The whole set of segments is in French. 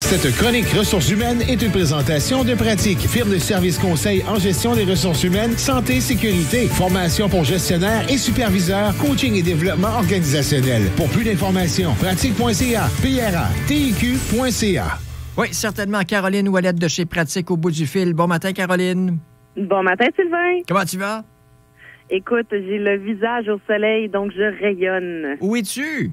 Cette chronique ressources humaines est une présentation de Pratique, firme de services conseil en gestion des ressources humaines, santé, sécurité, formation pour gestionnaires et superviseurs, coaching et développement organisationnel. Pour plus d'informations, pratique.ca, PRA-TIQ.ca. Oui, certainement. Caroline Ouellette de chez Pratique au bout du fil. Bon matin, Caroline. Bon matin, Sylvain. Comment tu vas? Écoute, j'ai le visage au soleil, donc je rayonne. Où es-tu?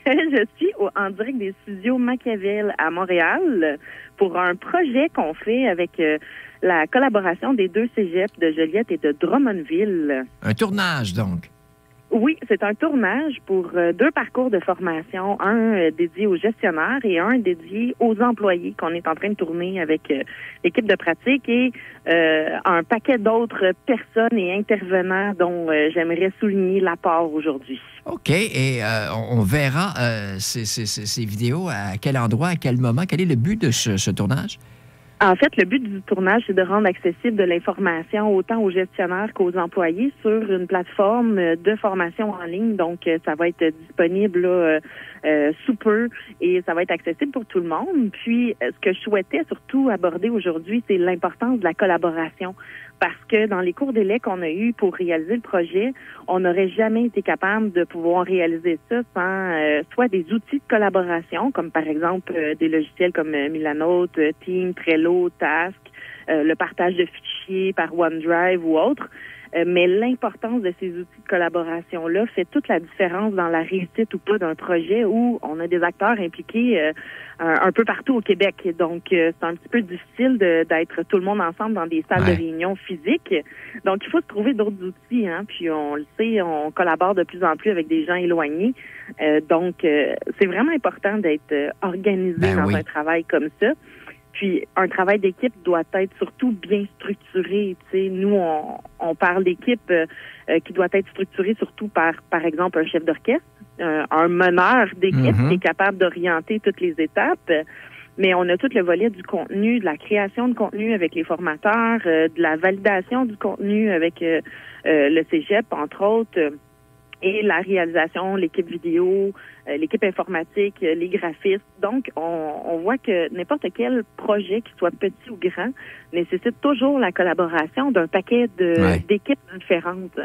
Je suis en direct des studios Machiavel à Montréal pour un projet qu'on fait avec la collaboration des deux cégeps de Joliette et de Drummondville. Un tournage, donc. Oui, c'est un tournage pour deux parcours de formation, un dédié aux gestionnaires et un dédié aux employés qu'on est en train de tourner avec l'équipe de pratique et un paquet d'autres personnes et intervenants dont j'aimerais souligner l'apport aujourd'hui. OK, et on verra ces vidéos à quel endroit, à quel moment. Quel est le but de ce tournage? En fait, le but du tournage, c'est de rendre accessible de l'information autant aux gestionnaires qu'aux employés sur une plateforme de formation en ligne. Donc, ça va être disponible là, sous peu et ça va être accessible pour tout le monde. Puis, ce que je souhaitais surtout aborder aujourd'hui, c'est l'importance de la collaboration. Parce que dans les cours délais qu'on a eus pour réaliser le projet, on n'aurait jamais été capable de pouvoir réaliser ça sans soit des outils de collaboration, comme par exemple des logiciels comme Milanote, Team, Trello, Task, le partage de fichiers par OneDrive ou autre. Mais l'importance de ces outils de collaboration-là fait toute la différence dans la réussite ou pas d'un projet où on a des acteurs impliqués un peu partout au Québec. Donc, c'est un petit peu difficile d'être tout le monde ensemble dans des salles de réunion physiques. Donc, il faut se trouver d'autres outils. Hein? Puis, on le sait, on collabore de plus en plus avec des gens éloignés. Donc, c'est vraiment important d'être organisé dans un travail comme ça. Puis, un travail d'équipe doit être surtout bien structuré. T'sais, nous, on parle d'équipe qui doit être structurée surtout par exemple, un chef d'orchestre, un meneur d'équipe qui est capable d'orienter toutes les étapes. Mais on a tout le volet du contenu, de la création de contenu avec les formateurs, de la validation du contenu avec le cégep, entre autres, et la réalisation, l'équipe vidéo, l'équipe informatique, les graphistes. Donc, on voit que n'importe quel projet, qu'il soit petit ou grand, nécessite toujours la collaboration d'un paquet d'équipes différentes.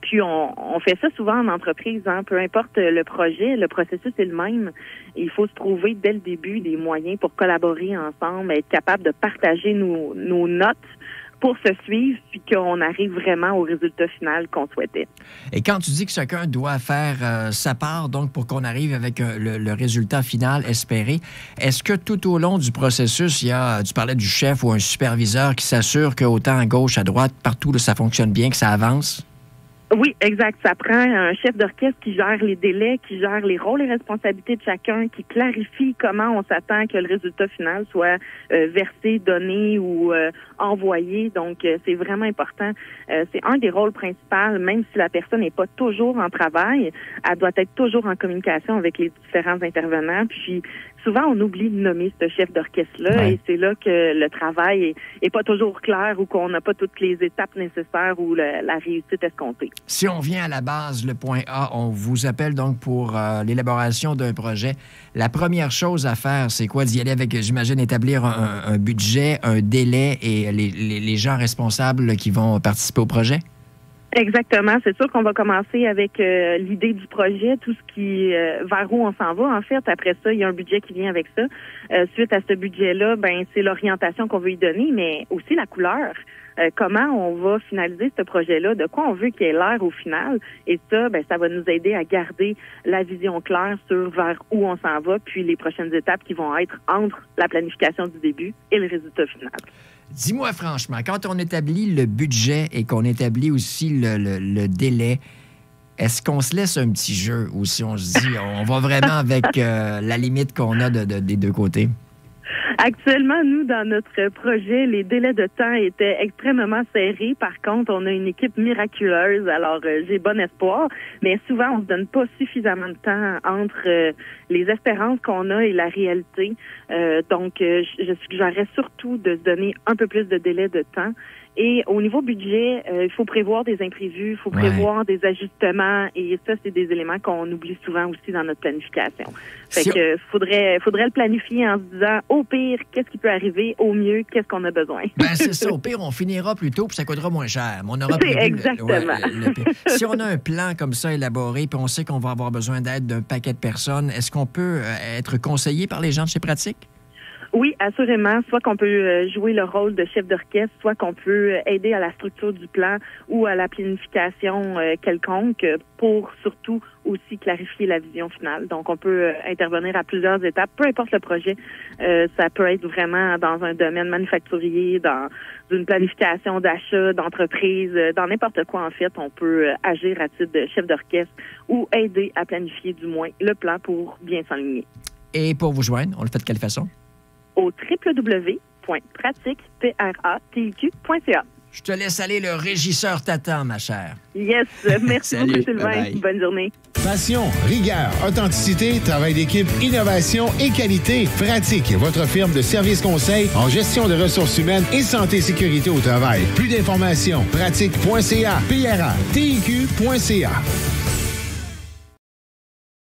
Puis, on fait ça souvent en entreprise, hein, peu importe le projet, le processus est le même. Il faut se trouver dès le début des moyens pour collaborer ensemble, être capable de partager nos notes pour se suivre, puis qu'on arrive vraiment au résultat final qu'on souhaitait. Et quand tu dis que chacun doit faire sa part, donc pour qu'on arrive avec le résultat final espéré, est-ce que tout au long du processus, tu parlais du chef ou un superviseur qui s'assure qu'autant à gauche, à droite, partout, là, ça fonctionne bien, que ça avance? Oui, exact. Ça prend un chef d'orchestre qui gère les délais, qui gère les rôles et responsabilités de chacun, qui clarifie comment on s'attend que le résultat final soit versé, donné ou envoyé. Donc, c'est vraiment important. C'est un des rôles principaux, même si la personne n'est pas toujours en travail, elle doit être toujours en communication avec les différents intervenants. Puis, souvent, on oublie de nommer ce chef d'orchestre-là et c'est là que le travail est pas toujours clair ou qu'on n'a pas toutes les étapes nécessaires ou la réussite escomptée. Si on vient à la base, le point A, on vous appelle donc pour l'élaboration d'un projet. La première chose à faire, c'est quoi? D'y aller avec, j'imagine, établir un budget, un délai et les gens responsables là, qui vont participer au projet? Exactement. C'est sûr qu'on va commencer avec l'idée du projet, tout ce qui vers où on s'en va. En fait, après ça, il y a un budget qui vient avec ça. Suite à ce budget-là, c'est l'orientation qu'on veut y donner, mais aussi la couleur. Comment on va finaliser ce projet-là, de quoi on veut qu'il ait l'air au final. Et ça, ça va nous aider à garder la vision claire sur vers où on s'en va, puis les prochaines étapes qui vont être entre la planification du début et le résultat final. Dis-moi franchement, quand on établit le budget et qu'on établit aussi le délai, est-ce qu'on se laisse un petit jeu ou si on se dit on va vraiment avec la limite qu'on a des deux côtés? Actuellement, nous, dans notre projet, les délais de temps étaient extrêmement serrés. Par contre, on a une équipe miraculeuse, alors j'ai bon espoir. Mais souvent, on se donne pas suffisamment de temps entre les espérances qu'on a et la réalité. Donc, je suggérerais surtout de se donner un peu plus de délai de temps Et au niveau budget, il faut prévoir des imprévus, il faut prévoir des ajustements, et ça, c'est des éléments qu'on oublie souvent aussi dans notre planification. Fait que faudrait le planifier en se disant, au pire, qu'est-ce qui peut arriver? Au mieux, qu'est-ce qu'on a besoin? C'est ça. Au pire, on finira plus tôt puis ça coûtera moins cher. Mais on aura prévu exactement. Si on a un plan comme ça élaboré puis on sait qu'on va avoir besoin d'aide d'un paquet de personnes, est-ce qu'on peut être conseillé par les gens de chez Pratique? Oui, assurément. Soit qu'on peut jouer le rôle de chef d'orchestre, soit qu'on peut aider à la structure du plan ou à la planification quelconque pour surtout aussi clarifier la vision finale. Donc, on peut intervenir à plusieurs étapes, peu importe le projet. Ça peut être vraiment dans un domaine manufacturier, dans une planification d'achat, d'entreprise, dans n'importe quoi en fait. On peut agir à titre de chef d'orchestre ou aider à planifier du moins le plan pour bien s'enligner. Et pour vous joindre, on le fait de quelle façon? Au www.pratique.ca. Je te laisse aller, le régisseur t'attend, ma chère. Yes, merci beaucoup, Sylvain. Bye-bye. Bonne journée. Passion, rigueur, authenticité, travail d'équipe, innovation et qualité. Pratique, votre firme de services conseils en gestion de ressources humaines et santé et sécurité au travail. Plus d'informations, pratique.ca, PRA, TIQ.ca.